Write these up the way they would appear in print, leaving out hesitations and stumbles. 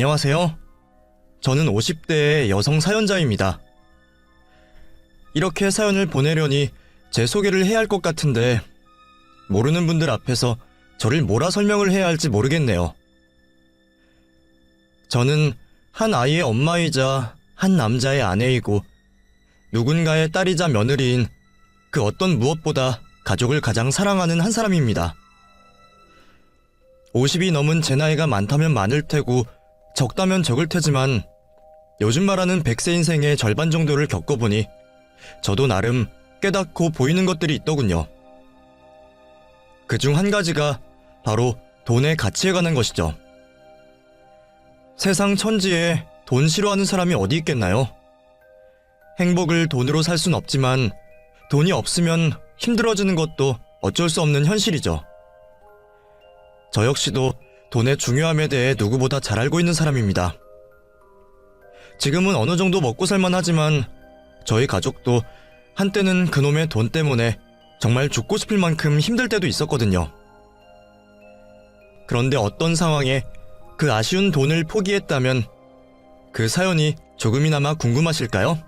안녕하세요. 저는 50대의 여성 사연자입니다. 이렇게 사연을 보내려니 제 소개를 해야 할 것 같은데 모르는 분들 앞에서 저를 뭐라 설명을 해야 할지 모르겠네요. 저는 한 아이의 엄마이자 한 남자의 아내이고 누군가의 딸이자 며느리인 그 어떤 무엇보다 가족을 가장 사랑하는 한 사람입니다. 50이 넘은 제 나이가 많다면 많을 테고 적다면 적을 테지만 요즘 말하는 100세 인생의 절반 정도를 겪어보니 저도 나름 깨닫고 보이는 것들이 있더군요. 그중 한 가지가 바로 돈의 가치에 관한 것이죠. 세상 천지에 돈 싫어하는 사람이 어디 있겠나요? 행복을 돈으로 살 순 없지만 돈이 없으면 힘들어지는 것도 어쩔 수 없는 현실이죠. 저 역시도 돈의 중요함에 대해 누구보다 잘 알고 있는 사람입니다. 지금은 어느 정도 먹고 살만 하지만 저희 가족도 한때는 그놈의 돈 때문에 정말 죽고 싶을 만큼 힘들 때도 있었거든요. 그런데 어떤 상황에 그 아쉬운 돈을 포기했다면 그 사연이 조금이나마 궁금하실까요?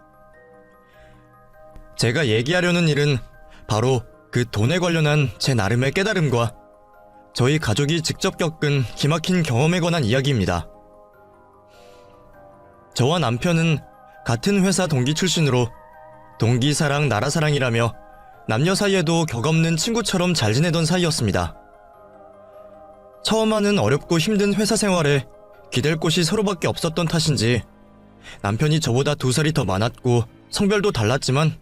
제가 얘기하려는 일은 바로 그 돈에 관련한 제 나름의 깨달음과 저희 가족이 직접 겪은 기막힌 경험에 관한 이야기입니다. 저와 남편은 같은 회사 동기 출신으로 동기 사랑 나라 사랑이라며 남녀 사이에도 격없는 친구처럼 잘 지내던 사이였습니다. 처음 하는 어렵고 힘든 회사 생활에 기댈 곳이 서로밖에 없었던 탓인지 남편이 저보다 2살이 더 많았고 성별도 달랐지만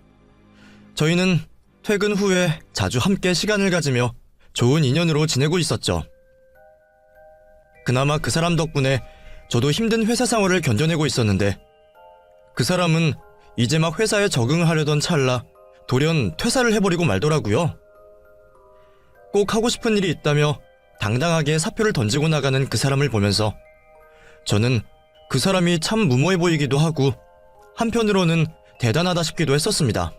저희는 퇴근 후에 자주 함께 시간을 가지며 좋은 인연으로 지내고 있었죠. 그나마 그 사람 덕분에 저도 힘든 회사 생활을 견뎌내고 있었는데 그 사람은 이제 막 회사에 적응하려던 찰나 돌연 퇴사를 해버리고 말더라고요. 꼭 하고 싶은 일이 있다며 당당하게 사표를 던지고 나가는 그 사람을 보면서 저는 그 사람이 참 무모해 보이기도 하고 한편으로는 대단하다 싶기도 했었습니다.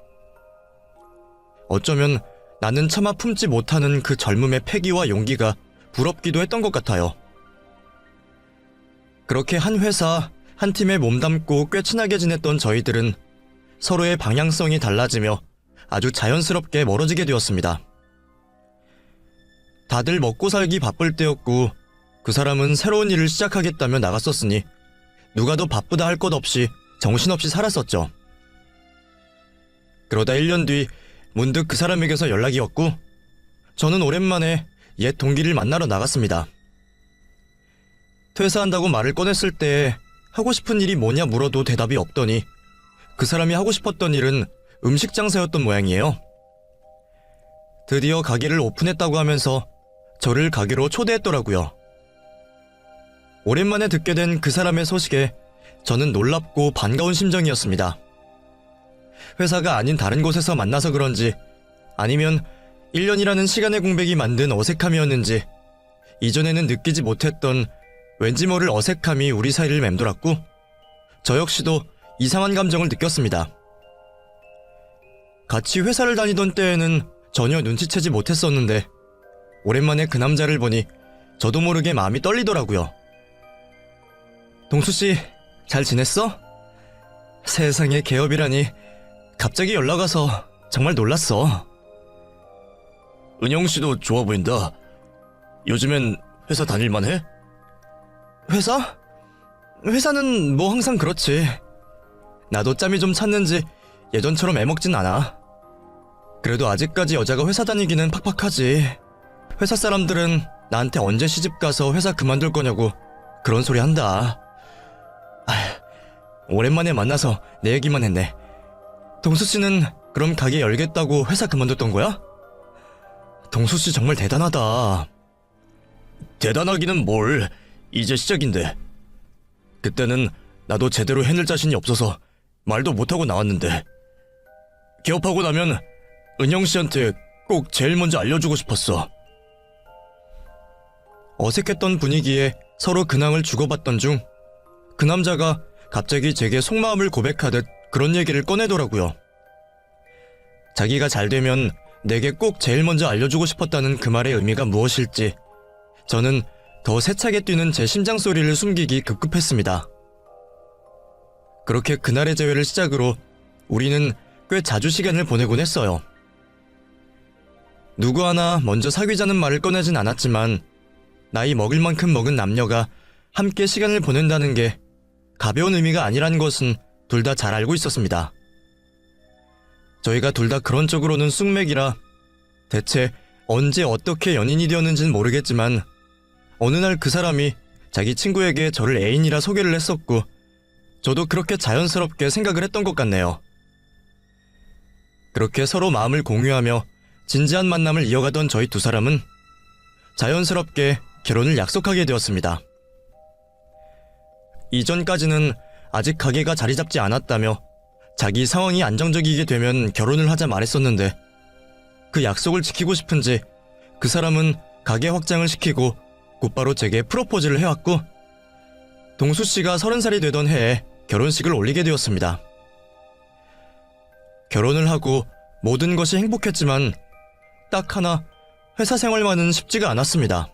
어쩌면 나는 차마 품지 못하는 그 젊음의 패기와 용기가 부럽기도 했던 것 같아요. 그렇게 한 회사, 한 팀에 몸담고 꽤 친하게 지냈던 저희들은 서로의 방향성이 달라지며 아주 자연스럽게 멀어지게 되었습니다. 다들 먹고 살기 바쁠 때였고 그 사람은 새로운 일을 시작하겠다며 나갔었으니 누가 더 바쁘다 할 것 없이 정신없이 살았었죠. 그러다 1년 뒤 문득 그 사람에게서 연락이 왔고 저는 오랜만에 옛 동기를 만나러 나갔습니다. 퇴사한다고 말을 꺼냈을 때 하고 싶은 일이 뭐냐 물어도 대답이 없더니 그 사람이 하고 싶었던 일은 음식 장사였던 모양이에요. 드디어 가게를 오픈했다고 하면서 저를 가게로 초대했더라고요. 오랜만에 듣게 된 그 사람의 소식에 저는 놀랍고 반가운 심정이었습니다. 회사가 아닌 다른 곳에서 만나서 그런지 아니면 1년이라는 시간의 공백이 만든 어색함이었는지 이전에는 느끼지 못했던 왠지 모를 어색함이 우리 사이를 맴돌았고 저 역시도 이상한 감정을 느꼈습니다. 같이 회사를 다니던 때에는 전혀 눈치채지 못했었는데 오랜만에 그 남자를 보니 저도 모르게 마음이 떨리더라고요. 동수씨, 잘 지냈어? 세상에 개업이라니 갑자기 연락 와서 정말 놀랐어. 은영씨도 좋아 보인다. 요즘엔 회사 다닐만 해? 회사? 회사는 뭐 항상 그렇지. 나도 짬이 좀 찼는지 예전처럼 애먹진 않아. 그래도 아직까지 여자가 회사 다니기는 팍팍하지. 회사 사람들은 나한테 언제 시집가서 회사 그만둘 거냐고 그런 소리 한다. 오랜만에 만나서 내 얘기만 했네. 동수씨는 그럼 가게 열겠다고 회사 그만뒀던 거야? 동수씨 정말 대단하다. 대단하기는 뭘, 이제 시작인데. 그때는 나도 제대로 해낼 자신이 없어서 말도 못하고 나왔는데 개업하고 나면 은영씨한테 꼭 제일 먼저 알려주고 싶었어. 어색했던 분위기에 서로 근황을 주고받던 중 그 남자가 갑자기 제게 속마음을 고백하듯 그런 얘기를 꺼내더라고요. 자기가 잘 되면 내게 꼭 제일 먼저 알려주고 싶었다는 그 말의 의미가 무엇일지 저는 더 세차게 뛰는 제 심장 소리를 숨기기 급급했습니다. 그렇게 그날의 재회를 시작으로 우리는 꽤 자주 시간을 보내곤 했어요. 누구 하나 먼저 사귀자는 말을 꺼내진 않았지만 나이 먹을 만큼 먹은 남녀가 함께 시간을 보낸다는 게 가벼운 의미가 아니라는 것은 둘 다 잘 알고 있었습니다. 저희가 둘 다 그런 쪽으로는 쑥맥이라 대체 언제 어떻게 연인이 되었는지는 모르겠지만 어느 날 그 사람이 자기 친구에게 저를 애인이라 소개를 했었고 저도 그렇게 자연스럽게 생각을 했던 것 같네요. 그렇게 서로 마음을 공유하며 진지한 만남을 이어가던 저희 두 사람은 자연스럽게 결혼을 약속하게 되었습니다. 이전까지는 아직 가게가 자리 잡지 않았다며 자기 상황이 안정적이게 되면 결혼을 하자 말했었는데 그 약속을 지키고 싶은지 그 사람은 가게 확장을 시키고 곧바로 제게 프로포즈를 해왔고 동수씨가 30살이 되던 해에 결혼식을 올리게 되었습니다. 결혼을 하고 모든 것이 행복했지만 딱 하나 회사 생활만은 쉽지가 않았습니다.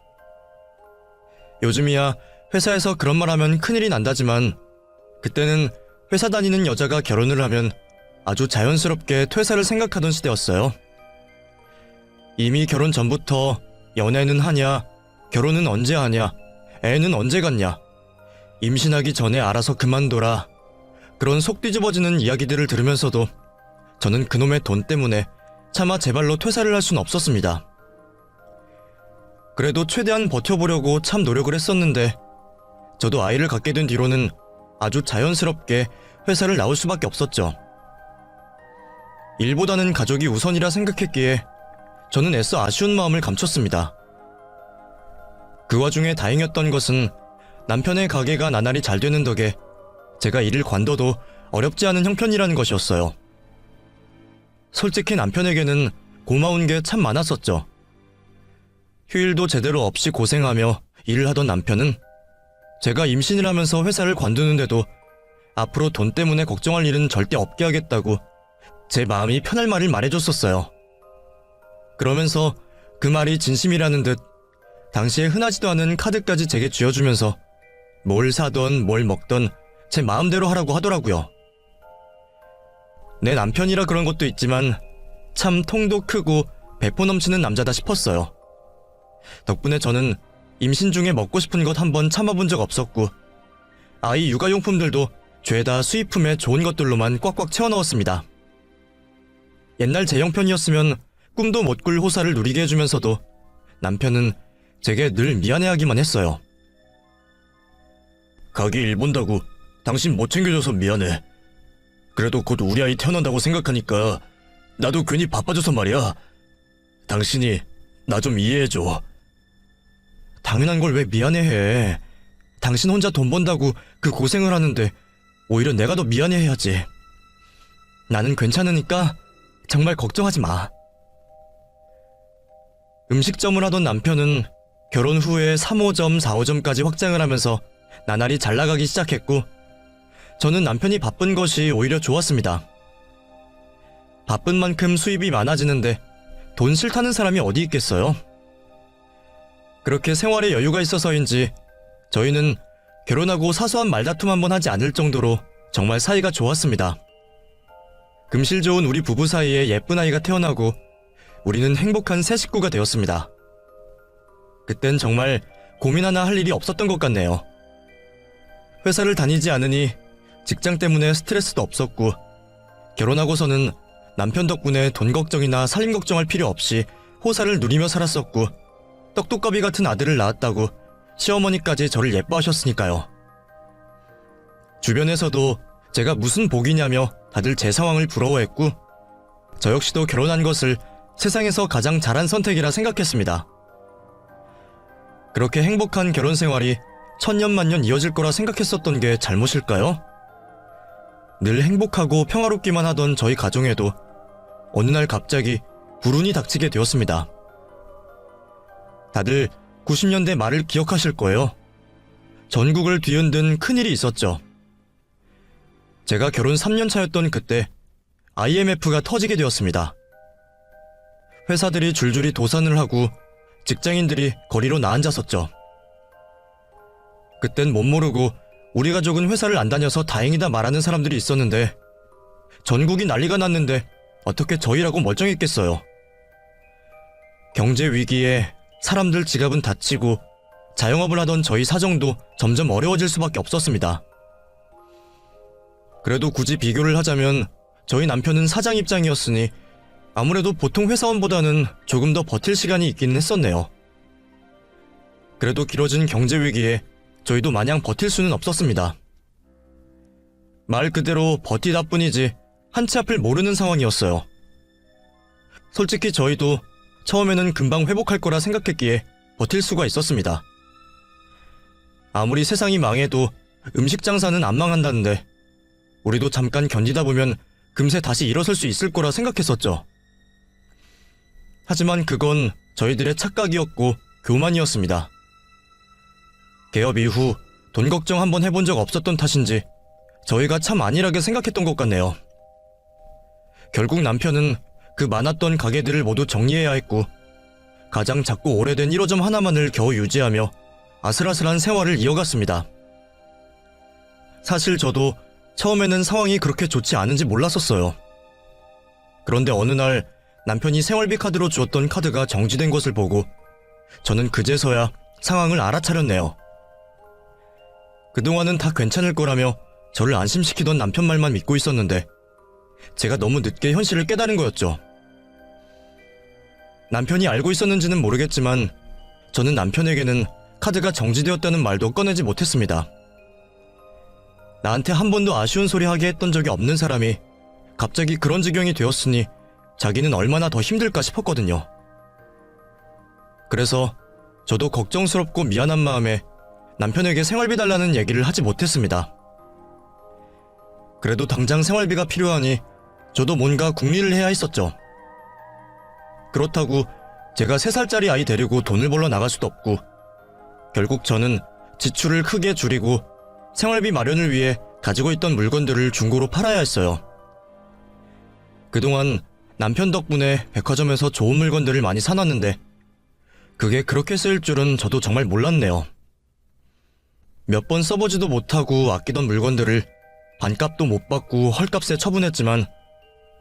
요즘이야 회사에서 그런 말 하면 큰일이 난다지만 그때는 회사 다니는 여자가 결혼을 하면 아주 자연스럽게 퇴사를 생각하던 시대였어요. 이미 결혼 전부터 연애는 하냐, 결혼은 언제 하냐, 애는 언제 갖냐, 임신하기 전에 알아서 그만둬라, 그런 속 뒤집어지는 이야기들을 들으면서도 저는 그놈의 돈 때문에 차마 제 발로 퇴사를 할 수는 없었습니다. 그래도 최대한 버텨보려고 참 노력을 했었는데 저도 아이를 갖게 된 뒤로는 아주 자연스럽게 회사를 나올 수밖에 없었죠. 일보다는 가족이 우선이라 생각했기에 저는 애써 아쉬운 마음을 감췄습니다. 그 와중에 다행이었던 것은 남편의 가게가 나날이 잘 되는 덕에 제가 일을 관둬도 어렵지 않은 형편이라는 것이었어요. 솔직히 남편에게는 고마운 게 참 많았었죠. 휴일도 제대로 없이 고생하며 일을 하던 남편은 제가 임신을 하면서 회사를 관두는데도 앞으로 돈 때문에 걱정할 일은 절대 없게 하겠다고 제 마음이 편할 말을 말해줬었어요. 그러면서 그 말이 진심이라는 듯 당시에 흔하지도 않은 카드까지 제게 쥐어주면서 뭘 사던 뭘 먹던 제 마음대로 하라고 하더라고요. 내 남편이라 그런 것도 있지만 참 통도 크고 배포 넘치는 남자다 싶었어요. 덕분에 저는 임신 중에 먹고 싶은 것 한번 참아본 적 없었고 아이 육아용품들도 죄다 수입품에 좋은 것들로만 꽉꽉 채워 넣었습니다. 옛날 제 형편이었으면 꿈도 못 꿀 호사를 누리게 해주면서도 남편은 제게 늘 미안해하기만 했어요. 가게 일 본다고 당신 못 챙겨줘서 미안해. 그래도 곧 우리 아이 태어난다고 생각하니까 나도 괜히 바빠져서 말이야. 당신이 나 좀 이해해줘. 당연한 걸 왜 미안해해. 당신 혼자 돈 번다고 그 고생을 하는데 오히려 내가 더 미안해해야지. 나는 괜찮으니까 정말 걱정하지 마. 음식점을 하던 남편은 결혼 후에 3호점, 4호점까지 확장을 하면서 나날이 잘 나가기 시작했고 저는 남편이 바쁜 것이 오히려 좋았습니다. 바쁜 만큼 수입이 많아지는데 돈 싫다는 사람이 어디 있겠어요? 그렇게 생활에 여유가 있어서인지 저희는 결혼하고 사소한 말다툼 한번 하지 않을 정도로 정말 사이가 좋았습니다. 금실 좋은 우리 부부 사이에 예쁜 아이가 태어나고 우리는 행복한 새 식구가 되었습니다. 그땐 정말 고민 하나 할 일이 없었던 것 같네요. 회사를 다니지 않으니 직장 때문에 스트레스도 없었고 결혼하고서는 남편 덕분에 돈 걱정이나 살림 걱정할 필요 없이 호사를 누리며 살았었고 떡두꺼비 같은 아들을 낳았다고 시어머니까지 저를 예뻐하셨으니까요. 주변에서도 제가 무슨 복이냐며 다들 제 상황을 부러워했고 저 역시도 결혼한 것을 세상에서 가장 잘한 선택이라 생각했습니다. 그렇게 행복한 결혼 생활이 천년만년 이어질 거라 생각했었던 게 잘못일까요? 늘 행복하고 평화롭기만 하던 저희 가정에도 어느 날 갑자기 불운이 닥치게 되었습니다. 다들 90년대 말을 기억하실 거예요. 전국을 뒤흔든 큰일이 있었죠. 제가 결혼 3년 차였던 그때 IMF가 터지게 되었습니다. 회사들이 줄줄이 도산을 하고 직장인들이 거리로 나앉았었죠. 그땐 못 모르고 우리 가족은 회사를 안 다녀서 다행이다 말하는 사람들이 있었는데 전국이 난리가 났는데 어떻게 저희라고 멀쩡했겠어요. 경제 위기에 사람들 지갑은 닫히고 자영업을 하던 저희 사정도 점점 어려워질 수밖에 없었습니다. 그래도 굳이 비교를 하자면 저희 남편은 사장 입장이었으니 아무래도 보통 회사원보다는 조금 더 버틸 시간이 있기는 했었네요. 그래도 길어진 경제 위기에 저희도 마냥 버틸 수는 없었습니다. 말 그대로 버티다 뿐이지 한 치 앞을 모르는 상황이었어요. 솔직히 저희도 처음에는 금방 회복할 거라 생각했기에 버틸 수가 있었습니다. 아무리 세상이 망해도 음식 장사는 안 망한다는데 우리도 잠깐 견디다 보면 금세 다시 일어설 수 있을 거라 생각했었죠. 하지만 그건 저희들의 착각이었고 교만이었습니다. 개업 이후 돈 걱정 한번 해본 적 없었던 탓인지 저희가 참 안일하게 생각했던 것 같네요. 결국 남편은 그 많았던 가게들을 모두 정리해야 했고 가장 작고 오래된 1호점 하나만을 겨우 유지하며 아슬아슬한 생활을 이어갔습니다. 사실 저도 처음에는 상황이 그렇게 좋지 않은지 몰랐었어요. 그런데 어느 날 남편이 생활비 카드로 주었던 카드가 정지된 것을 보고 저는 그제서야 상황을 알아차렸네요. 그동안은 다 괜찮을 거라며 저를 안심시키던 남편 말만 믿고 있었는데 제가 너무 늦게 현실을 깨달은 거였죠. 남편이 알고 있었는지는 모르겠지만 저는 남편에게는 카드가 정지되었다는 말도 꺼내지 못했습니다. 나한테 한 번도 아쉬운 소리 하게 했던 적이 없는 사람이 갑자기 그런 지경이 되었으니 자기는 얼마나 더 힘들까 싶었거든요. 그래서 저도 걱정스럽고 미안한 마음에 남편에게 생활비 달라는 얘기를 하지 못했습니다. 그래도 당장 생활비가 필요하니 저도 뭔가 궁리를 해야 했었죠. 그렇다고 제가 3살짜리 아이 데리고 돈을 벌러 나갈 수도 없고 결국 저는 지출을 크게 줄이고 생활비 마련을 위해 가지고 있던 물건들을 중고로 팔아야 했어요. 그동안 남편 덕분에 백화점에서 좋은 물건들을 많이 사놨는데 그게 그렇게 쓰일 줄은 저도 정말 몰랐네요. 몇 번 써보지도 못하고 아끼던 물건들을 반값도 못 받고 헐값에 처분했지만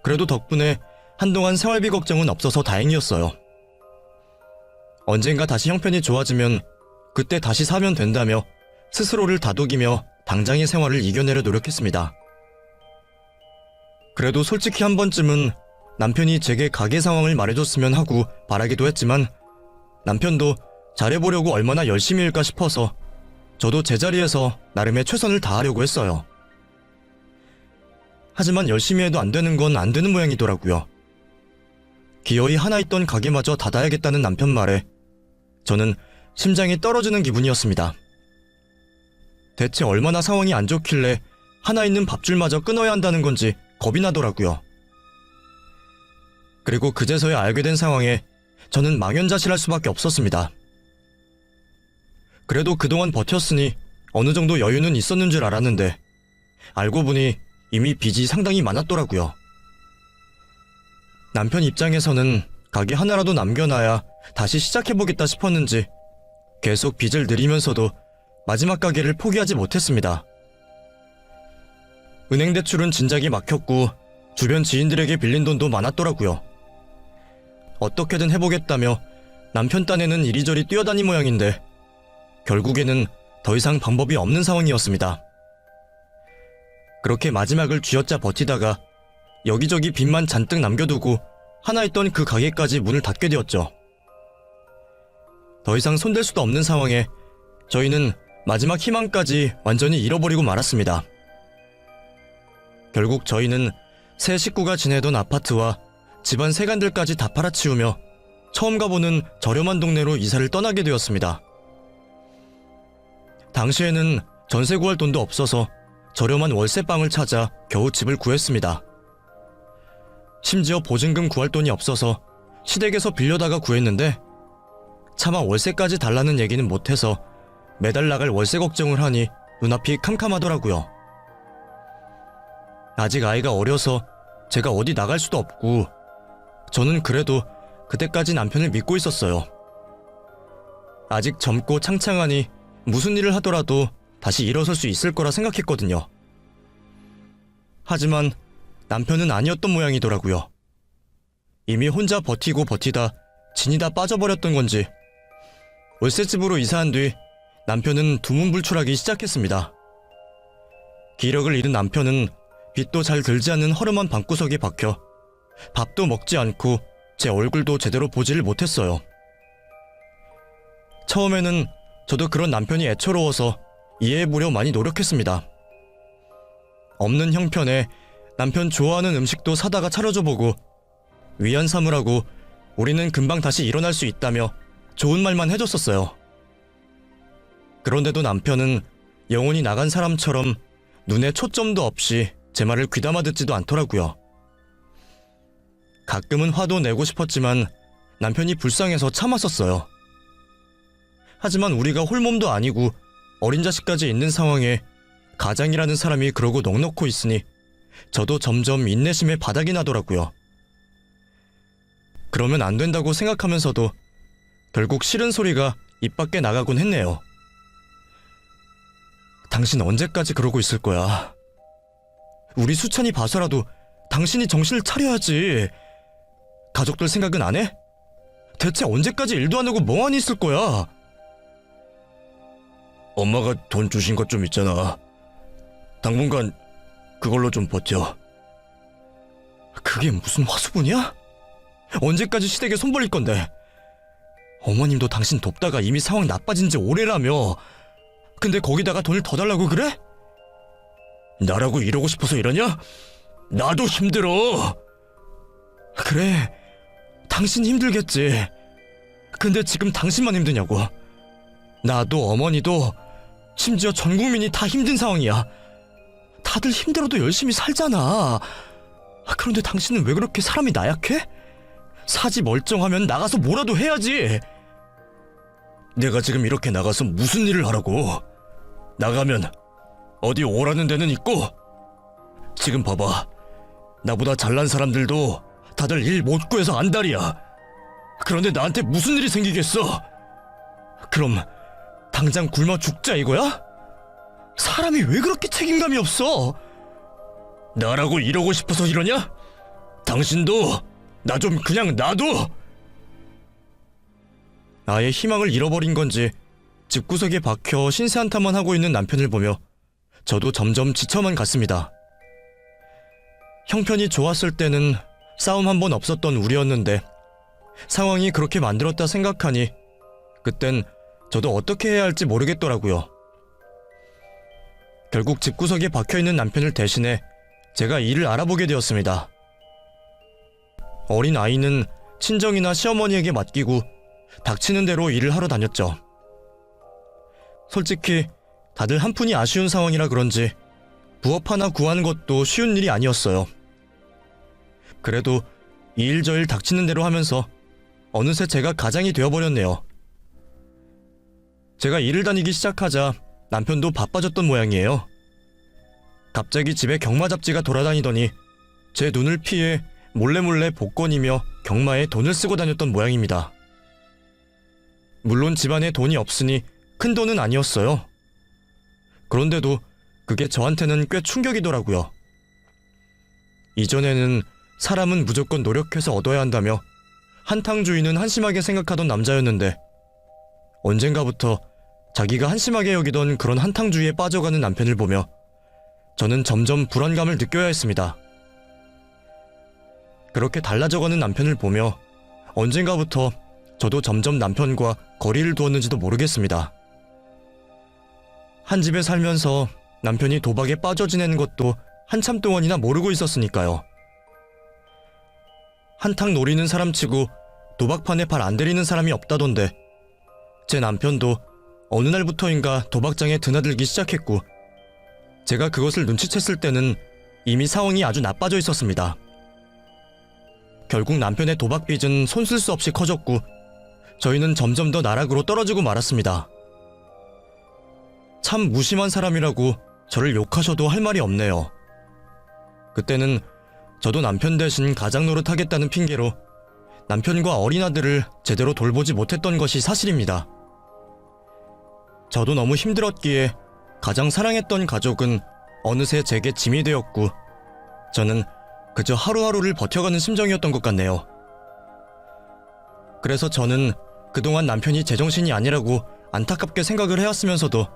그래도 덕분에 한동안 생활비 걱정은 없어서 다행이었어요. 언젠가 다시 형편이 좋아지면 그때 다시 사면 된다며 스스로를 다독이며 당장의 생활을 이겨내려 노력했습니다. 그래도 솔직히 한 번쯤은 남편이 제게 가게 상황을 말해줬으면 하고 바라기도 했지만 남편도 잘해보려고 얼마나 열심히 일까 싶어서 저도 제자리에서 나름의 최선을 다하려고 했어요. 하지만 열심히 해도 안 되는 건 안 되는 모양이더라고요. 기어이 하나 있던 가게마저 닫아야겠다는 남편 말에 저는 심장이 떨어지는 기분이었습니다. 대체 얼마나 상황이 안 좋길래 하나 있는 밥줄마저 끊어야 한다는 건지 겁이 나더라고요. 그리고 그제서야 알게 된 상황에 저는 망연자실할 수밖에 없었습니다. 그래도 그동안 버텼으니 어느 정도 여유는 있었는 줄 알았는데 알고 보니 이미 빚이 상당히 많았더라고요. 남편 입장에서는 가게 하나라도 남겨놔야 다시 시작해보겠다 싶었는지 계속 빚을 늘리면서도 마지막 가게를 포기하지 못했습니다. 은행 대출은 진작에 막혔고 주변 지인들에게 빌린 돈도 많았더라고요. 어떻게든 해보겠다며 남편 딴에는 이리저리 뛰어다닌 모양인데 결국에는 더 이상 방법이 없는 상황이었습니다. 그렇게 마지막을 쥐어짜 버티다가 여기저기 빚만 잔뜩 남겨두고 하나 있던 그 가게까지 문을 닫게 되었죠. 더 이상 손댈 수도 없는 상황에 저희는 마지막 희망까지 완전히 잃어버리고 말았습니다. 결국 저희는 세 식구가 지내던 아파트와 집안 세간들까지 다 팔아치우며 처음 가보는 저렴한 동네로 이사를 떠나게 되었습니다. 당시에는 전세 구할 돈도 없어서 저렴한 월세방을 찾아 겨우 집을 구했습니다. 심지어 보증금 구할 돈이 없어서 시댁에서 빌려다가 구했는데 차마 월세까지 달라는 얘기는 못해서 매달 나갈 월세 걱정을 하니 눈앞이 캄캄하더라고요. 아직 아이가 어려서 제가 어디 나갈 수도 없고 저는 그래도 그때까지 남편을 믿고 있었어요. 아직 젊고 창창하니 무슨 일을 하더라도 다시 일어설 수 있을 거라 생각했거든요. 하지만 남편은 아니었던 모양이더라고요. 이미 혼자 버티고 버티다 진이 다 빠져버렸던 건지 월세집으로 이사한 뒤 남편은 두문불출하기 시작했습니다. 기력을 잃은 남편은 빛도 잘 들지 않는 허름한 방구석에 박혀 밥도 먹지 않고 제 얼굴도 제대로 보지를 못했어요. 처음에는 저도 그런 남편이 애처로워서 이해해보려 많이 노력했습니다. 없는 형편에 남편 좋아하는 음식도 사다가 차려줘보고 위안 삼으라고 우리는 금방 다시 일어날 수 있다며 좋은 말만 해줬었어요. 그런데도 남편은 영혼이 나간 사람처럼 눈에 초점도 없이 제 말을 귀담아 듣지도 않더라고요. 가끔은 화도 내고 싶었지만 남편이 불쌍해서 참았었어요. 하지만 우리가 홀몸도 아니고 어린 자식까지 있는 상황에 가장이라는 사람이 그러고 넋놓고 있으니 저도 점점 인내심에 바닥이 나더라고요. 그러면 안 된다고 생각하면서도 결국 싫은 소리가 입 밖에 나가곤 했네요. 당신 언제까지 그러고 있을 거야? 우리 수찬이 봐서라도 당신이 정신을 차려야지. 가족들 생각은 안 해? 대체 언제까지 일도 안 하고 멍하니 있을 거야? 엄마가 돈 주신 것 좀 있잖아. 당분간 그걸로 좀 버텨. 그게 무슨 화수분이야? 언제까지 시댁에 손 벌릴 건데? 어머님도 당신 돕다가 이미 상황 나빠진 지 오래라며. 근데 거기다가 돈을 더 달라고 그래? 나라고 이러고 싶어서 이러냐? 나도 힘들어. 그래, 당신 힘들겠지. 근데 지금 당신만 힘드냐고. 나도 어머니도 심지어 전 국민이 다 힘든 상황이야. 다들 힘들어도 열심히 살잖아. 그런데 당신은 왜 그렇게 사람이 나약해? 사지 멀쩡하면 나가서 뭐라도 해야지. 내가 지금 이렇게 나가서 무슨 일을 하라고. 나가면 어디 오라는 데는 있고. 지금 봐봐, 나보다 잘난 사람들도 다들 일 못 구해서 안달이야. 그런데 나한테 무슨 일이 생기겠어? 그럼 당장 굶어 죽자 이거야? 사람이 왜 그렇게 책임감이 없어? 나라고 이러고 싶어서 이러냐? 당신도 나 좀 그냥 놔둬. 아예 희망을 잃어버린 건지 집구석에 박혀 신세 한탄만 하고 있는 남편을 보며 저도 점점 지쳐만 갔습니다. 형편이 좋았을 때는 싸움 한 번 없었던 우리였는데 상황이 그렇게 만들었다 생각하니 그땐 저도 어떻게 해야 할지 모르겠더라고요. 결국 집구석에 박혀있는 남편을 대신해 제가 일을 알아보게 되었습니다. 어린 아이는 친정이나 시어머니에게 맡기고 닥치는 대로 일을 하러 다녔죠. 솔직히 다들 한푼이 아쉬운 상황이라 그런지 부업 하나 구하는 것도 쉬운 일이 아니었어요. 그래도 이 일 저 일 닥치는 대로 하면서 어느새 제가 가장이 되어버렸네요. 제가 일을 다니기 시작하자 남편도 바빠졌던 모양이에요. 갑자기 집에 경마 잡지가 돌아다니더니 제 눈을 피해 몰래몰래 복권이며 경마에 돈을 쓰고 다녔던 모양입니다. 물론 집안에 돈이 없으니 큰 돈은 아니었어요. 그런데도 그게 저한테는 꽤 충격이더라고요. 이전에는 사람은 무조건 노력해서 얻어야 한다며 한탕주의는 한심하게 생각하던 남자였는데 언젠가부터 자기가 한심하게 여기던 그런 한탕주의에 빠져가는 남편을 보며 저는 점점 불안감을 느껴야 했습니다. 그렇게 달라져가는 남편을 보며 언젠가부터 저도 점점 남편과 거리를 두었는지도 모르겠습니다. 한 집에 살면서 남편이 도박에 빠져 지내는 것도 한참 동안이나 모르고 있었으니까요. 한탕 노리는 사람치고 도박판에 발 안 들이는 사람이 없다던데 제 남편도 어느 날부터인가 도박장에 드나들기 시작했고 제가 그것을 눈치챘을 때는 이미 상황이 아주 나빠져 있었습니다. 결국 남편의 도박 빚은 손 쓸 수 없이 커졌고 저희는 점점 더 나락으로 떨어지고 말았습니다. 참 무심한 사람이라고 저를 욕하셔도 할 말이 없네요. 그때는 저도 남편 대신 가장 노릇하겠다는 핑계로 남편과 어린 아들을 제대로 돌보지 못했던 것이 사실입니다. 저도 너무 힘들었기에 가장 사랑했던 가족은 어느새 제게 짐이 되었고 저는 그저 하루하루를 버텨가는 심정이었던 것 같네요. 그래서 저는 그동안 남편이 제정신이 아니라고 안타깝게 생각을 해왔으면서도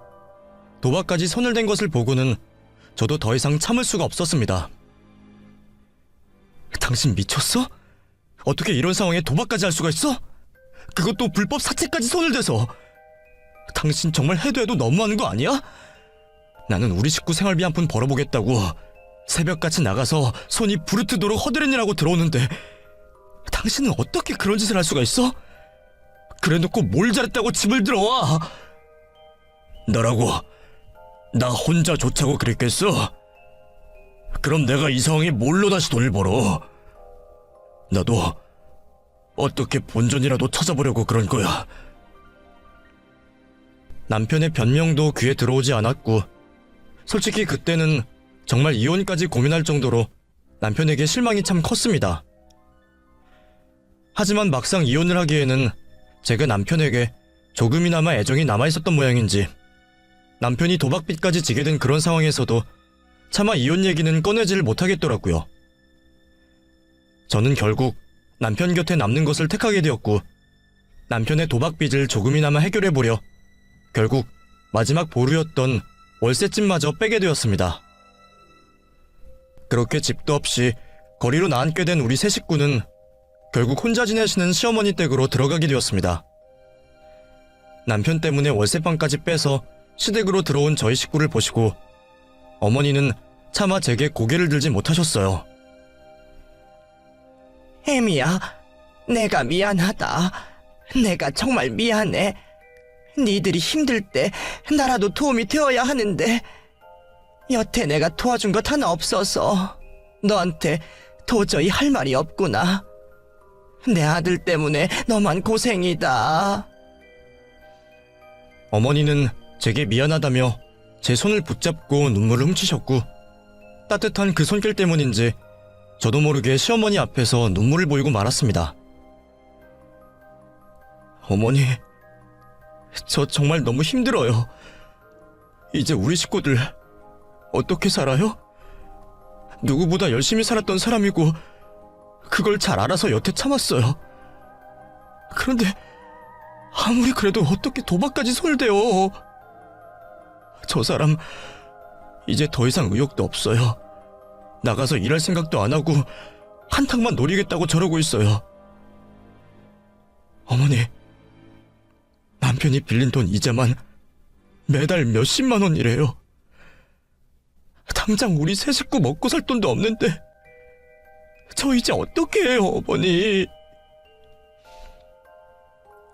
도박까지 손을 댄 것을 보고는 저도 더 이상 참을 수가 없었습니다. 당신 미쳤어? 어떻게 이런 상황에 도박까지 할 수가 있어? 그것도 불법 사채까지 손을 대서. 당신 정말 해도 해도 너무하는 거 아니야? 나는 우리 식구 생활비 한 푼 벌어보겠다고 새벽같이 나가서 손이 부르트도록 허드렛일하고 들어오는데 당신은 어떻게 그런 짓을 할 수가 있어? 그래놓고 뭘 잘했다고 집을 들어와? 너라고 나 혼자 좋자고 그랬겠어? 그럼 내가 이 상황에 뭘로 다시 돈을 벌어? 나도 어떻게 본전이라도 찾아보려고 그런 거야. 남편의 변명도 귀에 들어오지 않았고 솔직히 그때는 정말 이혼까지 고민할 정도로 남편에게 실망이 참 컸습니다. 하지만 막상 이혼을 하기에는 제가 남편에게 조금이나마 애정이 남아있었던 모양인지 남편이 도박빚까지 지게 된 그런 상황에서도 차마 이혼 얘기는 꺼내지를 못하겠더라고요. 저는 결국 남편 곁에 남는 것을 택하게 되었고 남편의 도박빚을 조금이나마 해결해보려 결국 마지막 보루였던 월세집마저 빼게 되었습니다. 그렇게 집도 없이 거리로 나앉게 된 우리 세 식구는 결국 혼자 지내시는 시어머니 댁으로 들어가게 되었습니다. 남편 때문에 월세방까지 빼서 시댁으로 들어온 저희 식구를 보시고 어머니는 차마 제게 고개를 들지 못하셨어요. 혜미야, 내가 미안하다. 내가 정말 미안해. 니들이 힘들 때 나라도 도움이 되어야 하는데 여태 내가 도와준 것 하나 없어서 너한테 도저히 할 말이 없구나. 내 아들 때문에 너만 고생이다. 어머니는 제게 미안하다며 제 손을 붙잡고 눈물을 훔치셨고 따뜻한 그 손길 때문인지 저도 모르게 시어머니 앞에서 눈물을 보이고 말았습니다. 어머니, 저 정말 너무 힘들어요. 이제 우리 식구들 어떻게 살아요? 누구보다 열심히 살았던 사람이고 그걸 잘 알아서 여태 참았어요. 그런데 아무리 그래도 어떻게 도박까지 손을 대요? 저 사람 이제 더 이상 의욕도 없어요. 나가서 일할 생각도 안 하고 한탕만 노리겠다고 저러고 있어요. 어머니, 남편이 빌린 돈 이자만 매달 몇십만 원이래요. 당장 우리 세 식구 먹고 살 돈도 없는데 저 이제 어떻게 해요, 어머니?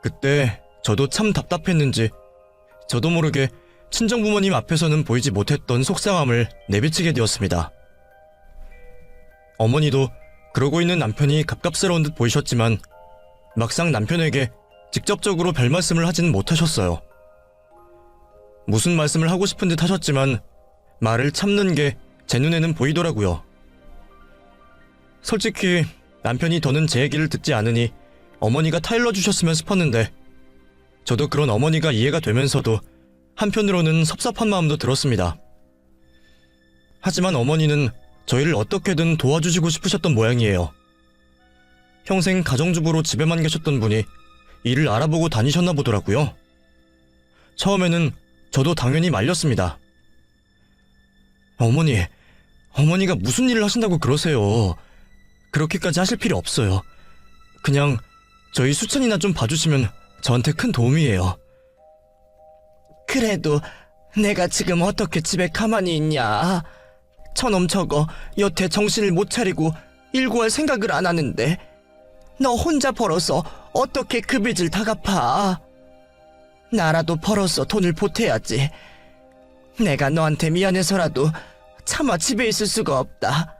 그때 저도 참 답답했는지 저도 모르게 친정부모님 앞에서는 보이지 못했던 속상함을 내비치게 되었습니다. 어머니도 그러고 있는 남편이 갑갑스러운 듯 보이셨지만 막상 남편에게 직접적으로 별 말씀을 하지는 못하셨어요. 무슨 말씀을 하고 싶은 듯 하셨지만 말을 참는 게 제 눈에는 보이더라고요. 솔직히 남편이 더는 제 얘기를 듣지 않으니 어머니가 타일러 주셨으면 싶었는데 저도 그런 어머니가 이해가 되면서도 한편으로는 섭섭한 마음도 들었습니다. 하지만 어머니는 저희를 어떻게든 도와주시고 싶으셨던 모양이에요. 평생 가정주부로 집에만 계셨던 분이 일을 알아보고 다니셨나 보더라고요. 처음에는 저도 당연히 말렸습니다. 어머니가 무슨 일을 하신다고 그러세요. 그렇게까지 하실 필요 없어요. 그냥 저희 수천이나 좀 봐주시면 저한테 큰 도움이에요. 그래도 내가 지금 어떻게 집에 가만히 있냐? 저놈 저거 여태 정신을 못 차리고 일구할 생각을 안 하는데 너 혼자 벌어서 어떻게 그 빚을 다 갚아? 나라도 벌어서 돈을 보태야지. 내가 너한테 미안해서라도 차마 집에 있을 수가 없다.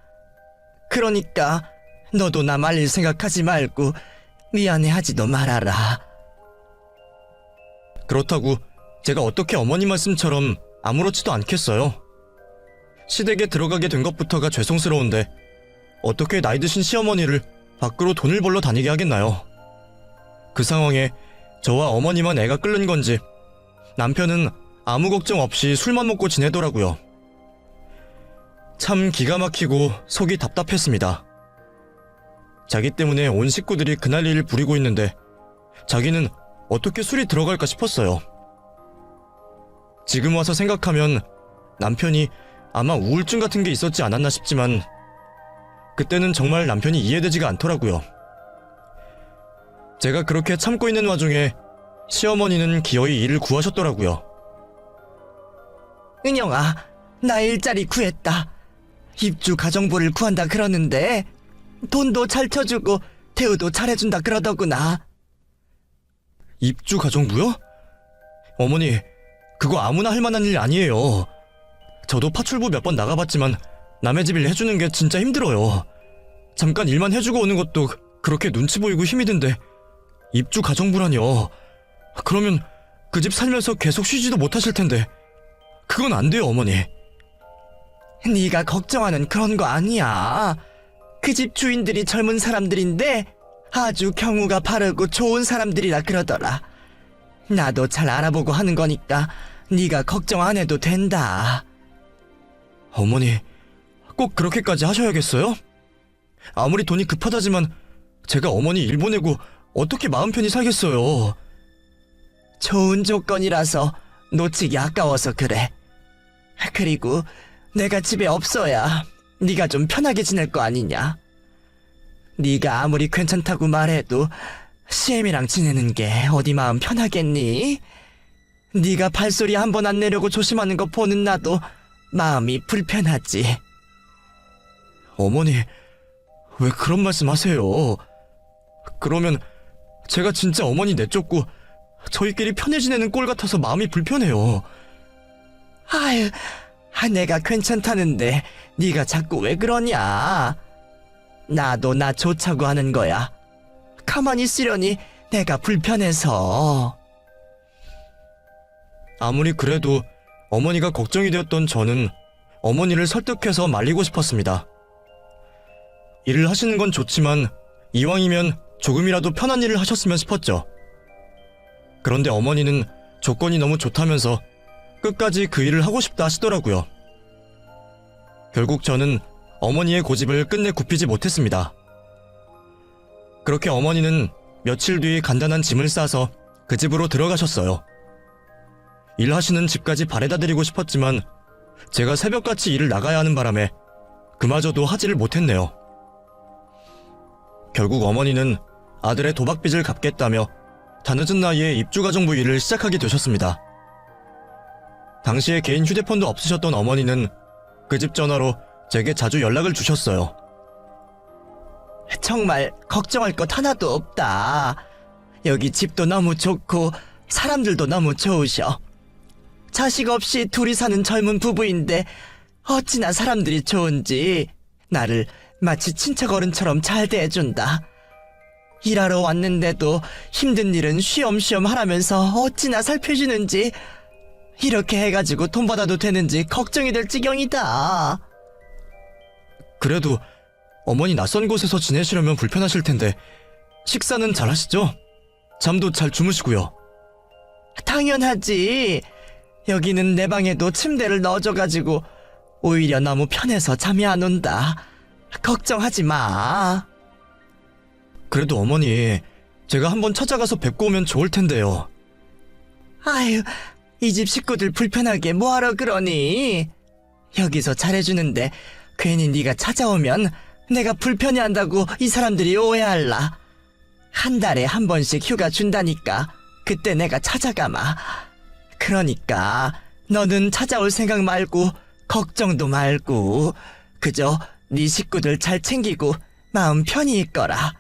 그러니까 너도 나 말릴 생각하지 말고 미안해하지도 말아라. 그렇다고 제가 어떻게 어머니 말씀처럼 아무렇지도 않겠어요. 시댁에 들어가게 된 것부터가 죄송스러운데 어떻게 나이 드신 시어머니를 밖으로 돈을 벌러 다니게 하겠나요? 그 상황에 저와 어머니만 애가 끓는 건지 남편은 아무 걱정 없이 술만 먹고 지내더라고요. 참 기가 막히고 속이 답답했습니다. 자기 때문에 온 식구들이 그날일을 부리고 있는데 자기는 어떻게 술이 들어갈까 싶었어요. 지금 와서 생각하면 남편이 아마 우울증 같은 게 있었지 않았나 싶지만 그때는 정말 남편이 이해되지가 않더라고요. 제가 그렇게 참고 있는 와중에 시어머니는 기어이 일을 구하셨더라고요. 은영아, 나 일자리 구했다. 입주 가정부를 구한다 그러는데 돈도 잘 쳐주고 대우도 잘해준다 그러더구나. 입주 가정부요? 어머니, 그거 아무나 할 만한 일 아니에요. 저도 파출부 몇 번 나가봤지만 남의 집 일 해주는 게 진짜 힘들어요. 잠깐 일만 해주고 오는 것도 그렇게 눈치 보이고 힘이 든데 입주 가정부라뇨. 그러면 그 집 살면서 계속 쉬지도 못하실 텐데 그건 안 돼요, 어머니. 네가 걱정하는 그런 거 아니야. 그 집 주인들이 젊은 사람들인데 아주 경우가 바르고 좋은 사람들이라 그러더라. 나도 잘 알아보고 하는 거니까 네가 걱정 안 해도 된다. 어머니, 꼭 그렇게까지 하셔야겠어요? 아무리 돈이 급하다지만 제가 어머니 일 보내고 어떻게 마음 편히 살겠어요. 좋은 조건이라서 놓치기 아까워서 그래. 그리고 내가 집에 없어야 네가 좀 편하게 지낼 거 아니냐. 네가 아무리 괜찮다고 말해도 시엠이랑 지내는 게 어디 마음 편하겠니? 네가 발소리 한 번 안 내려고 조심하는 거 보는 나도 마음이 불편하지. 어머니, 왜 그런 말씀 하세요? 그러면 제가 진짜 어머니 내쫓고 저희끼리 편해 지내는 꼴 같아서 마음이 불편해요. 아유, 내가 괜찮다는데 네가 자꾸 왜 그러냐? 나도 나 좋자고 하는 거야. 가만히 있으려니 내가 불편해서. 아무리 그래도 어머니가 걱정이 되었던 저는 어머니를 설득해서 말리고 싶었습니다. 일을 하시는 건 좋지만 이왕이면 조금이라도 편한 일을 하셨으면 싶었죠. 그런데 어머니는 조건이 너무 좋다면서 끝까지 그 일을 하고 싶다 하시더라고요. 결국 저는 어머니의 고집을 끝내 굽히지 못했습니다. 그렇게 어머니는 며칠 뒤 간단한 짐을 싸서 그 집으로 들어가셨어요. 일하시는 집까지 바래다 드리고 싶었지만 제가 새벽같이 일을 나가야 하는 바람에 그마저도 하지를 못했네요. 결국 어머니는 아들의 도박빚을 갚겠다며 다늦은 나이에 입주가정부 일을 시작하게 되셨습니다. 당시에 개인 휴대폰도 없으셨던 어머니는 그 집 전화로 제게 자주 연락을 주셨어요. 정말 걱정할 것 하나도 없다. 여기 집도 너무 좋고 사람들도 너무 좋으셔. 자식 없이 둘이 사는 젊은 부부인데 어찌나 사람들이 좋은지 나를 마치 친척 어른처럼 잘 대해준다. 일하러 왔는데도 힘든 일은 쉬엄쉬엄 하라면서 어찌나 살펴주는지, 이렇게 해가지고 돈 받아도 되는지 걱정이 될 지경이다. 그래도 어머니 낯선 곳에서 지내시려면 불편하실 텐데 식사는 잘 하시죠? 잠도 잘 주무시고요. 당연하지. 여기는 내 방에도 침대를 넣어줘가지고 오히려 너무 편해서 잠이 안 온다. 걱정하지 마. 그래도 어머니, 제가 한번 찾아가서 뵙고 오면 좋을 텐데요. 아유, 이 집 식구들 불편하게 뭐하러 그러니? 여기서 잘해주는데 괜히 네가 찾아오면 내가 불편해한다고 이 사람들이 오해할라. 한 달에 한 번씩 휴가 준다니까 그때 내가 찾아가마. 그러니까 너는 찾아올 생각 말고 걱정도 말고 그저 네 식구들 잘 챙기고 마음 편히 있거라.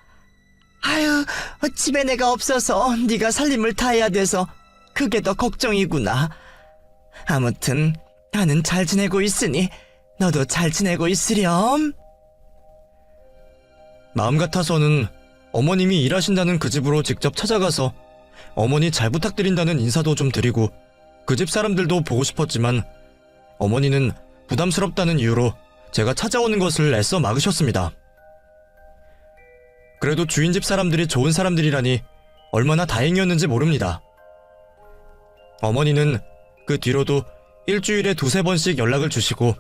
아유, 집에 내가 없어서 네가 살림을 다 해야 돼서 그게 더 걱정이구나. 아무튼 나는 잘 지내고 있으니 너도 잘 지내고 있으렴. 마음 같아서는 어머님이 일하신다는 그 집으로 직접 찾아가서 어머니 잘 부탁드린다는 인사도 좀 드리고 그 집 사람들도 보고 싶었지만 어머니는 부담스럽다는 이유로 제가 찾아오는 것을 애써 막으셨습니다. 그래도 주인집 사람들이 좋은 사람들이라니 얼마나 다행이었는지 모릅니다. 어머니는 그 뒤로도 일주일에 두세 번씩 연락을 주시고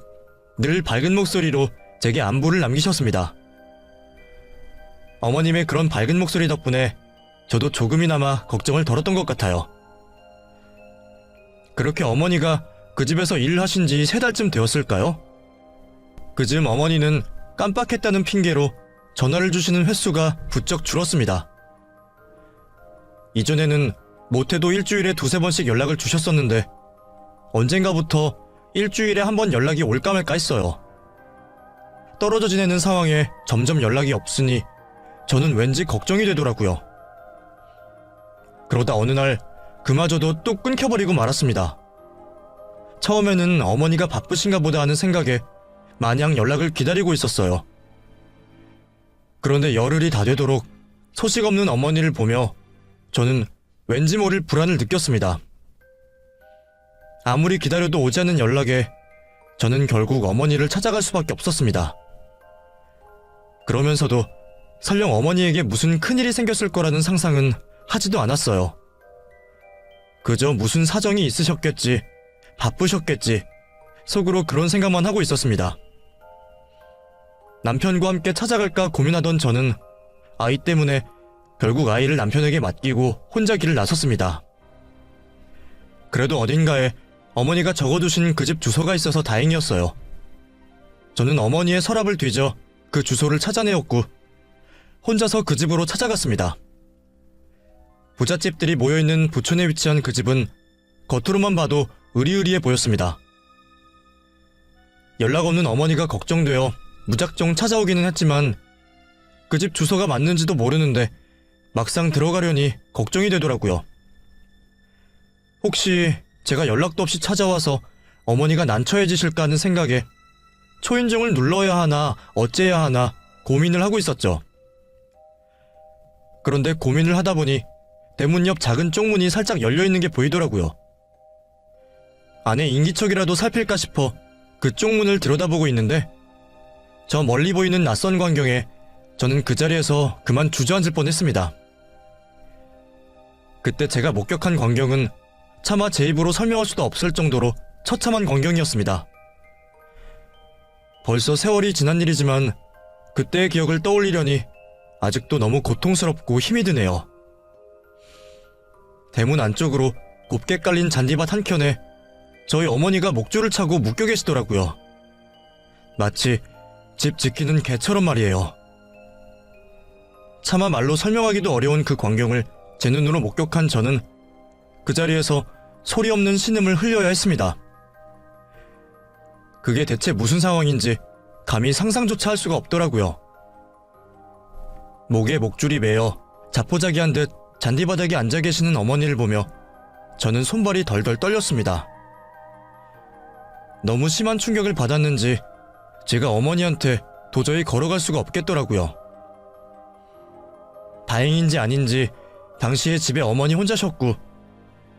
늘 밝은 목소리로 제게 안부를 남기셨습니다. 어머님의 그런 밝은 목소리 덕분에 저도 조금이나마 걱정을 덜었던 것 같아요. 그렇게 어머니가 그 집에서 일을 하신 지 3달쯤 되었을까요? 그즈음 어머니는 깜빡했다는 핑계로 전화를 주시는 횟수가 부쩍 줄었습니다. 이전에는 못해도 일주일에 두세 번씩 연락을 주셨었는데 언젠가부터 일주일에 한 번 연락이 올까 말까 했어요. 떨어져 지내는 상황에 점점 연락이 없으니 저는 왠지 걱정이 되더라고요. 그러다 어느 날 그마저도 뚝 끊겨버리고 말았습니다. 처음에는 어머니가 바쁘신가 보다 하는 생각에 마냥 연락을 기다리고 있었어요. 그런데 열흘이 다 되도록 소식 없는 어머니를 보며 저는 왠지 모를 불안을 느꼈습니다. 아무리 기다려도 오지 않는 연락에 저는 결국 어머니를 찾아갈 수밖에 없었습니다. 그러면서도 설령 어머니에게 무슨 큰일이 생겼을 거라는 상상은 하지도 않았어요. 그저 무슨 사정이 있으셨겠지, 바쁘셨겠지, 속으로 그런 생각만 하고 있었습니다. 남편과 함께 찾아갈까 고민하던 저는 아이 때문에 결국 아이를 남편에게 맡기고 혼자 길을 나섰습니다. 그래도 어딘가에 어머니가 적어두신 그 집 주소가 있어서 다행이었어요. 저는 어머니의 서랍을 뒤져 그 주소를 찾아내었고 혼자서 그 집으로 찾아갔습니다. 부잣집들이 모여있는 부촌에 위치한 그 집은 겉으로만 봐도 으리으리해 보였습니다. 연락 없는 어머니가 걱정되어 무작정 찾아오기는 했지만 그 집 주소가 맞는지도 모르는데 막상 들어가려니 걱정이 되더라고요. 혹시 제가 연락도 없이 찾아와서 어머니가 난처해지실까 하는 생각에 초인종을 눌러야 하나 어째야 하나 고민을 하고 있었죠. 그런데 고민을 하다 보니 대문 옆 작은 쪽문이 살짝 열려있는 게 보이더라고요. 안에 인기척이라도 살필까 싶어 그 쪽문을 들여다보고 있는데 저 멀리 보이는 낯선 광경에 저는 그 자리에서 그만 주저앉을 뻔했습니다. 그때 제가 목격한 광경은 차마 제 입으로 설명할 수도 없을 정도로 처참한 광경이었습니다. 벌써 세월이 지난 일이지만 그때의 기억을 떠올리려니 아직도 너무 고통스럽고 힘이 드네요. 대문 안쪽으로 곱게 깔린 잔디밭 한켠에 저희 어머니가 목줄을 차고 묶여 계시더라고요. 마치 집 지키는 개처럼 말이에요. 차마 말로 설명하기도 어려운 그 광경을 제 눈으로 목격한 저는 그 자리에서 소리 없는 신음을 흘려야 했습니다. 그게 대체 무슨 상황인지 감히 상상조차 할 수가 없더라고요. 목에 목줄이 매여 자포자기한 듯 잔디바닥에 앉아 계시는 어머니를 보며 저는 손발이 덜덜 떨렸습니다. 너무 심한 충격을 받았는지 제가 어머니한테 도저히 걸어갈 수가 없겠더라고요. 다행인지 아닌지 당시에 집에 어머니 혼자셨고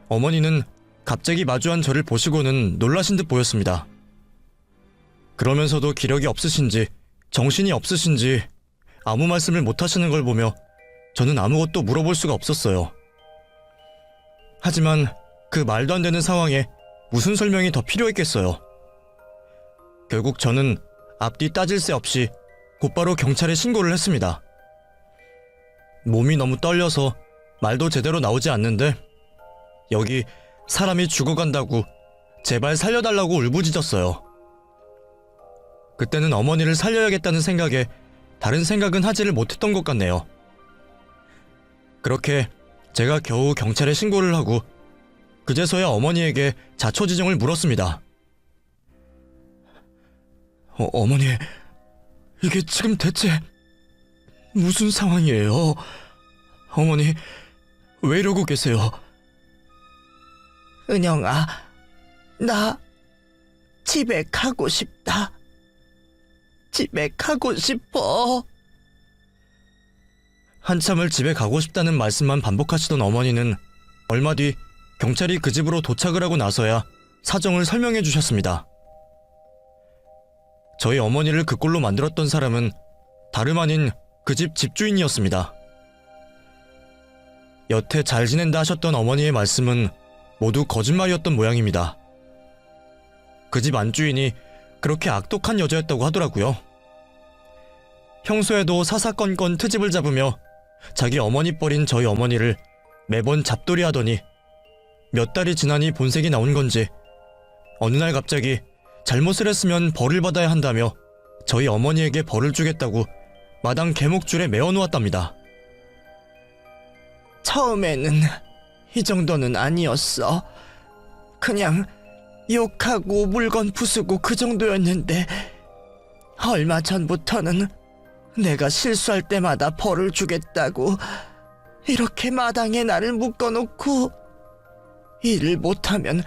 어머니는 갑자기 마주한 저를 보시고는 놀라신 듯 보였습니다. 그러면서도 기력이 없으신지 정신이 없으신지 아무 말씀을 못하시는 걸 보며 저는 아무것도 물어볼 수가 없었어요. 하지만 그 말도 안 되는 상황에 무슨 설명이 더 필요했겠어요. 결국 저는 앞뒤 따질 새 없이 곧바로 경찰에 신고를 했습니다. 몸이 너무 떨려서 말도 제대로 나오지 않는데 여기 사람이 죽어간다고 제발 살려달라고 울부짖었어요. 그때는 어머니를 살려야겠다는 생각에 다른 생각은 하지를 못했던 것 같네요. 그렇게 제가 겨우 경찰에 신고를 하고 그제서야 어머니에게 자초지종을 물었습니다. 어머니, 이게 지금 대체 무슨 상황이에요? 어머니, 왜 이러고 계세요? 은영아, 나 집에 가고 싶다. 집에 가고 싶어. 한참을 집에 가고 싶다는 말씀만 반복하시던 어머니는 얼마 뒤 경찰이 그 집으로 도착을 하고 나서야 사정을 설명해 주셨습니다. 저희 어머니를 그 꼴로 만들었던 사람은 다름 아닌 그 집 집주인이었습니다. 여태 잘 지낸다 하셨던 어머니의 말씀은 모두 거짓말이었던 모양입니다. 그 집 안주인이 그렇게 악독한 여자였다고 하더라고요. 평소에도 사사건건 트집을 잡으며 자기 어머니 뻘인 저희 어머니를 매번 잡돌이 하더니 몇 달이 지나니 본색이 나온 건지 어느 날 갑자기 잘못을 했으면 벌을 받아야 한다며 저희 어머니에게 벌을 주겠다고 마당 개목줄에 메어 놓았답니다. 처음에는 이 정도는 아니었어. 그냥 욕하고 물건 부수고 그 정도였는데 얼마 전부터는 내가 실수할 때마다 벌을 주겠다고 이렇게 마당에 나를 묶어놓고 일을 못하면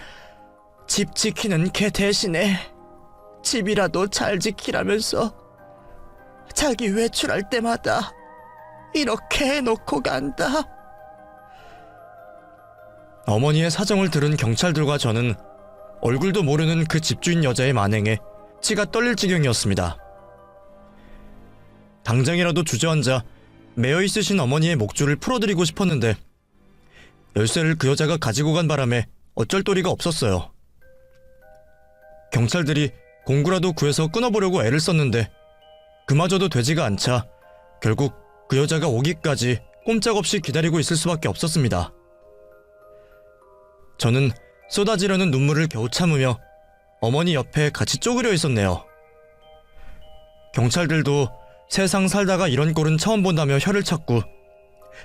집 지키는 개 대신에 집이라도 잘 지키라면서 자기 외출할 때마다 이렇게 해놓고 간다. 어머니의 사정을 들은 경찰들과 저는 얼굴도 모르는 그 집주인 여자의 만행에 치가 떨릴 지경이었습니다. 당장이라도 주저앉아 매어 있으신 어머니의 목줄을 풀어드리고 싶었는데 열쇠를 그 여자가 가지고 간 바람에 어쩔 도리가 없었어요. 경찰들이 공구라도 구해서 끊어보려고 애를 썼는데 그마저도 되지가 않자 결국 그 여자가 오기까지 꼼짝없이 기다리고 있을 수밖에 없었습니다. 저는 쏟아지려는 눈물을 겨우 참으며 어머니 옆에 같이 쪼그려 있었네요. 경찰들도 세상 살다가 이런 꼴은 처음 본다며 혀를 찼고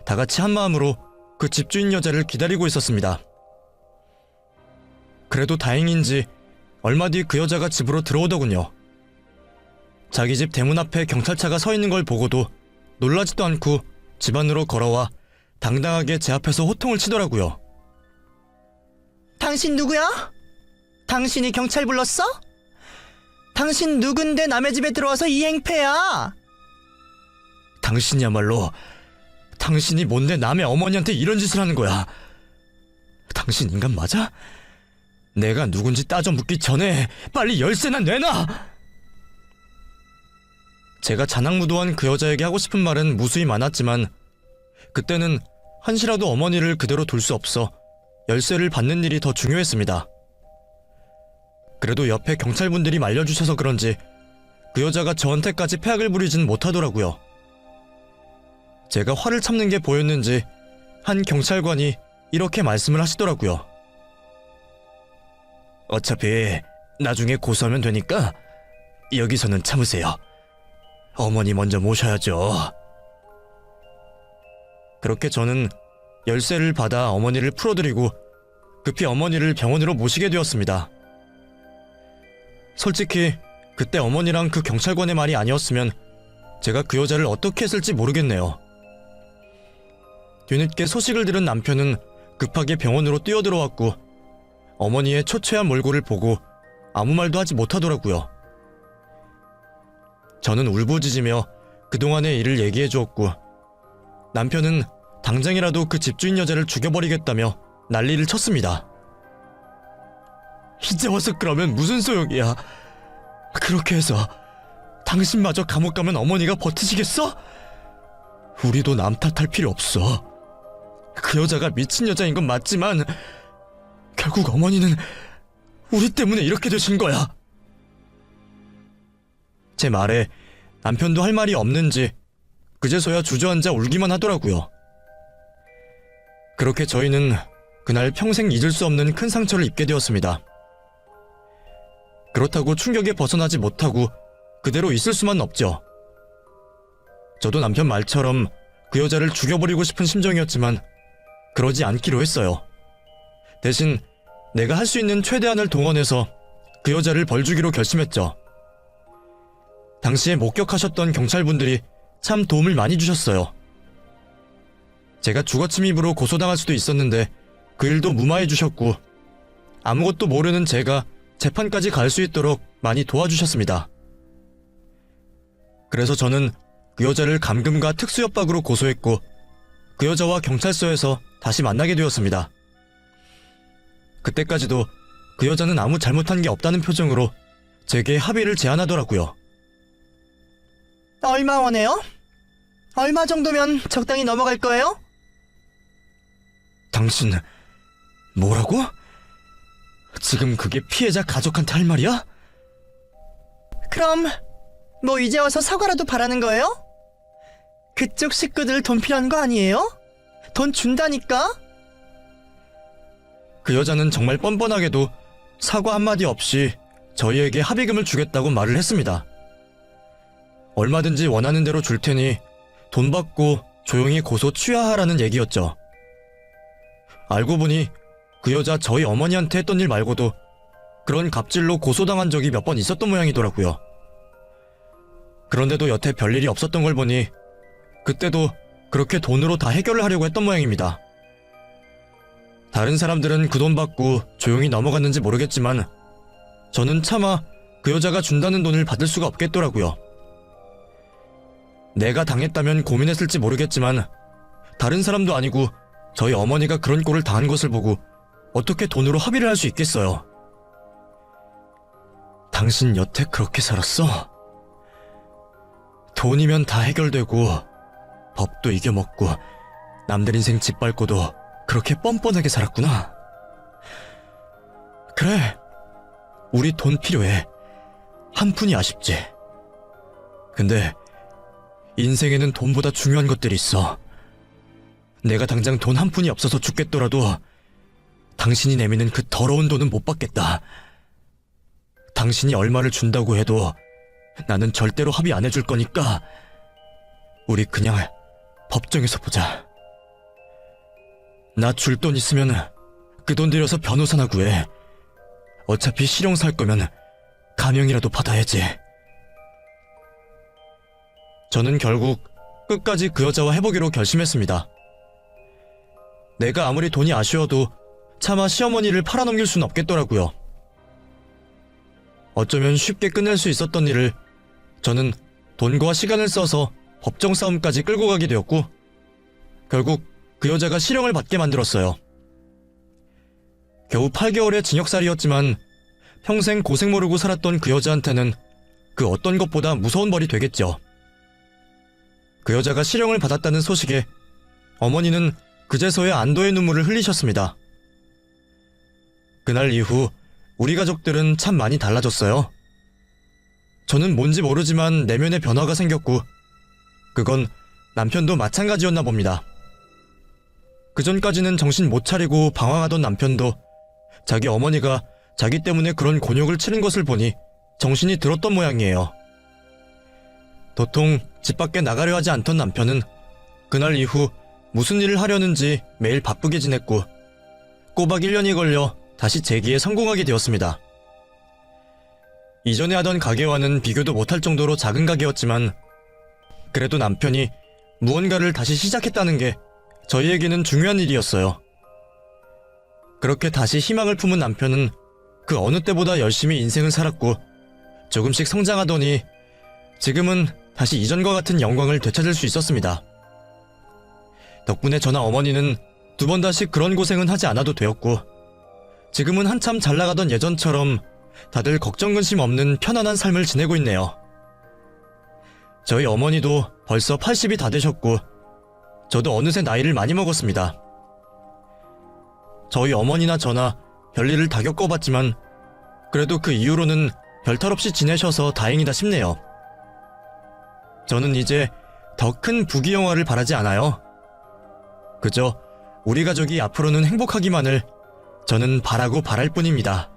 다 같이 한마음으로 그 집주인 여자를 기다리고 있었습니다. 그래도 다행인지 얼마 뒤 그 여자가 집으로 들어오더군요. 자기 집 대문 앞에 경찰차가 서 있는 걸 보고도 놀라지도 않고 집 안으로 걸어와 당당하게 제 앞에서 호통을 치더라고요. 당신 누구야? 당신이 경찰 불렀어? 당신 누군데 남의 집에 들어와서 이 행패야? 당신이야말로 당신이 뭔데 남의 어머니한테 이런 짓을 하는 거야. 당신 인간 맞아? 내가 누군지 따져 묻기 전에 빨리 열쇠나 내놔! 제가 자나무도한 그 여자에게 하고 싶은 말은 무수히 많았지만 그때는 한시라도 어머니를 그대로 둘 수 없어 열쇠를 받는 일이 더 중요했습니다. 그래도 옆에 경찰분들이 말려주셔서 그런지 그 여자가 저한테까지 패악을 부리진 못하더라고요. 제가 화를 참는 게 보였는지 한 경찰관이 이렇게 말씀을 하시더라고요. 어차피 나중에 고소하면 되니까 여기서는 참으세요. 어머니 먼저 모셔야죠. 그렇게 저는 열쇠를 받아 어머니를 풀어드리고 급히 어머니를 병원으로 모시게 되었습니다. 솔직히 그때 어머니랑 그 경찰관의 말이 아니었으면 제가 그 여자를 어떻게 했을지 모르겠네요. 뒤늦게 소식을 들은 남편은 급하게 병원으로 뛰어들어왔고 어머니의 초췌한 몰골을 보고 아무 말도 하지 못하더라고요. 저는 울부짖으며 그동안의 일을 얘기해 주었고 남편은 당장이라도 그 집주인 여자를 죽여버리겠다며 난리를 쳤습니다. 이제 와서 그러면 무슨 소용이야. 그렇게 해서 당신마저 감옥 가면 어머니가 버티시겠어? 우리도 남 탓할 필요 없어. 그 여자가 미친 여자인 건 맞지만 결국 어머니는 우리 때문에 이렇게 되신 거야. 제 말에 남편도 할 말이 없는지 그제서야 주저앉아 울기만 하더라고요. 그렇게 저희는 그날 평생 잊을 수 없는 큰 상처를 입게 되었습니다. 그렇다고 충격에 벗어나지 못하고 그대로 있을 수만 없죠. 저도 남편 말처럼 그 여자를 죽여버리고 싶은 심정이었지만 그러지 않기로 했어요. 대신 내가 할 수 있는 최대한을 동원해서 그 여자를 벌주기로 결심했죠. 당시에 목격하셨던 경찰분들이 참 도움을 많이 주셨어요. 제가 주거침입으로 고소당할 수도 있었는데 그 일도 무마해 주셨고 아무것도 모르는 제가 재판까지 갈 수 있도록 많이 도와주셨습니다. 그래서 저는 그 여자를 감금과 특수협박으로 고소했고 그 여자와 경찰서에서 다시 만나게 되었습니다. 그때까지도 그 여자는 아무 잘못한 게 없다는 표정으로 제게 합의를 제안하더라고요. 얼마 원해요? 얼마 정도면 적당히 넘어갈 거예요? 당신 뭐라고? 지금 그게 피해자 가족한테 할 말이야? 그럼 뭐 이제 와서 사과라도 바라는 거예요? 그쪽 식구들 돈 필요한 거 아니에요? 돈 준다니까? 그 여자는 정말 뻔뻔하게도 사과 한마디 없이 저희에게 합의금을 주겠다고 말을 했습니다. 얼마든지 원하는 대로 줄 테니 돈 받고 조용히 고소 취하하라는 얘기였죠. 알고 보니 그 여자 저희 어머니한테 했던 일 말고도 그런 갑질로 고소당한 적이 몇 번 있었던 모양이더라고요. 그런데도 여태 별일이 없었던 걸 보니 그때도 그렇게 돈으로 다 해결을 하려고 했던 모양입니다. 다른 사람들은 그 돈 받고 조용히 넘어갔는지 모르겠지만 저는 차마 그 여자가 준다는 돈을 받을 수가 없겠더라고요. 내가 당했다면 고민했을지 모르겠지만 다른 사람도 아니고 저희 어머니가 그런 꼴을 당한 것을 보고 어떻게 돈으로 합의를 할 수 있겠어요. 당신 여태 그렇게 살았어? 돈이면 다 해결되고 법도 이겨먹고 남들 인생 짓밟고도 그렇게 뻔뻔하게 살았구나. 그래, 우리 돈 필요해. 한 푼이 아쉽지. 근데 인생에는 돈보다 중요한 것들이 있어. 내가 당장 돈 한 푼이 없어서 죽겠더라도 당신이 내미는 그 더러운 돈은 못 받겠다. 당신이 얼마를 준다고 해도 나는 절대로 합의 안 해줄 거니까 우리 그냥 법정에서 보자. 나 줄 돈 있으면 그 돈 들여서 변호사나 구해. 어차피 실형 살 거면 감형이라도 받아야지. 저는 결국 끝까지 그 여자와 해보기로 결심했습니다. 내가 아무리 돈이 아쉬워도 차마 시어머니를 팔아넘길 순 없겠더라고요. 어쩌면 쉽게 끝낼 수 있었던 일을 저는 돈과 시간을 써서 법정 싸움까지 끌고 가게 되었고 결국 그 여자가 실형을 받게 만들었어요. 겨우 8개월의 징역살이었지만 평생 고생 모르고 살았던 그 여자한테는 그 어떤 것보다 무서운 벌이 되겠죠. 그 여자가 실형을 받았다는 소식에 어머니는 그제서야 안도의 눈물을 흘리셨습니다. 그날 이후 우리 가족들은 참 많이 달라졌어요. 저는 뭔지 모르지만 내면의 변화가 생겼고 그건 남편도 마찬가지였나 봅니다. 그전까지는 정신 못 차리고 방황하던 남편도 자기 어머니가 자기 때문에 그런 곤욕을 치른 것을 보니 정신이 들었던 모양이에요. 도통 집 밖에 나가려 하지 않던 남편은 그날 이후 무슨 일을 하려는지 매일 바쁘게 지냈고 꼬박 1년이 걸려 다시 재기에 성공하게 되었습니다. 이전에 하던 가게와는 비교도 못할 정도로 작은 가게였지만 그래도 남편이 무언가를 다시 시작했다는 게 저희에게는 중요한 일이었어요. 그렇게 다시 희망을 품은 남편은 그 어느 때보다 열심히 인생을 살았고 조금씩 성장하더니 지금은 다시 이전과 같은 영광을 되찾을 수 있었습니다. 덕분에 저나 어머니는 두 번 다시 그런 고생은 하지 않아도 되었고 지금은 한참 잘 나가던 예전처럼 다들 걱정 근심 없는 편안한 삶을 지내고 있네요. 저희 어머니도 벌써 80이 다 되셨고 저도 어느새 나이를 많이 먹었습니다. 저희 어머니나 저나 별일을 다 겪어봤지만 그래도 그 이후로는 별탈 없이 지내셔서 다행이다 싶네요. 저는 이제 더 큰 부귀영화를 바라지 않아요. 그저 우리 가족이 앞으로는 행복하기만을 저는 바라고 바랄 뿐입니다.